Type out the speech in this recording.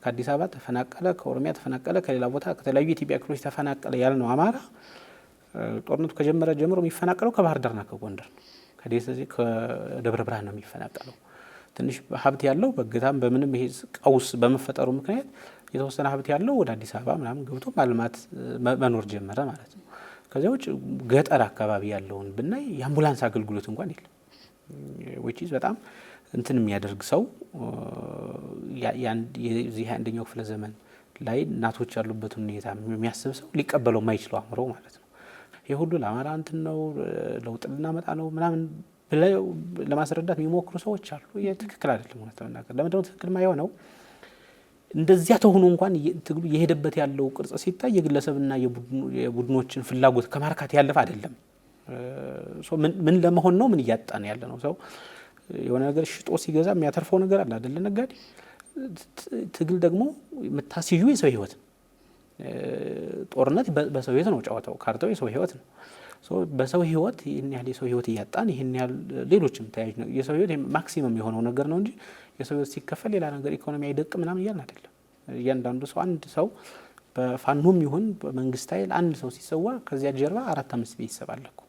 ከአዲስ አበባ ተፈናቀለ፣ ከኦሮሚያ ተፈናቀለ፣ ከሌላ ቦታ ከተለያዩ የኢትዮጵያ ክፍሎች ተፈናቀለ ያልነው አማራ ጦርነቱ ከጀመረ ጀምሮ የሚፈናቀለው ከባህር ዳርና ከጎንደር ነው። ከደሴ ከደብረ ብርሃን ነው የሚፈናቀለው። ትንሽ ሀብት ያለው በግታም በምንም ይሄ ቀውስ በመፈጠሩ ምክንያት የተወሰነ ሀብት ያለው ወደ አዲስ አበባ ምናምን ገብቶ ማልማት መኖር ጀመረ ማለት ነው። ከዚያ ውጭ ገጠር አካባቢ ያለውን ብናይ የአምቡላንስ አገልግሎት እንኳን የለም። which is በጣም እንትን የሚያደርግ ሰው የዚህ አንደኛው ክፍለ ዘመን ላይ እናቶች ያሉበትን ሁኔታ የሚያስብ ሰው ሊቀበለው የማይችለው አእምሮ ማለት ነው። ይሄ ሁሉ ለአማራ እንትን ነው ለውጥ ልናመጣ ነው ምናምን ብለው ለማስረዳት የሚሞክሩ ሰዎች አሉ። ይሄ ትክክል አይደለም ማለት ነው። ለምን ነው ትክክል የማይሆነው? እንደዚያ ተሆኖ እንኳን ትግሉ የሄደበት ያለው ቅርጽ ሲታይ የግለሰብና የቡድኖችን ፍላጎት ከማርካት ያለፈ አይደለም። ምን ለመሆን ነው? ምን እያጣን ያለ ነው? ሰው የሆነ ነገር ሽጦ ሲገዛ የሚያተርፈው ነገር አለ አይደል? ነጋዴ። ትግል ደግሞ የምታስዩ የሰው ህይወት ነው። ጦርነት በሰው ህይወት ነው ጨዋታው፣ ካርታው የሰው ህይወት ነው። በሰው ህይወት ይሄን ያህል የሰው ህይወት እያጣን ይሄን ያህል ሌሎችም ተያያዥ ነው። የሰው ህይወት ማክሲመም የሆነው ነገር ነው እንጂ የሰው ህይወት ሲከፈል ሌላ ነገር ኢኮኖሚ አይደቅ ምናምን እያልን አይደለም። እያንዳንዱ ሰው አንድ ሰው በፋኖም ይሁን በመንግስት ኃይል አንድ ሰው ሲሰዋ ከዚያ ጀርባ 4-5 ቤተሰብ አለ እኮ።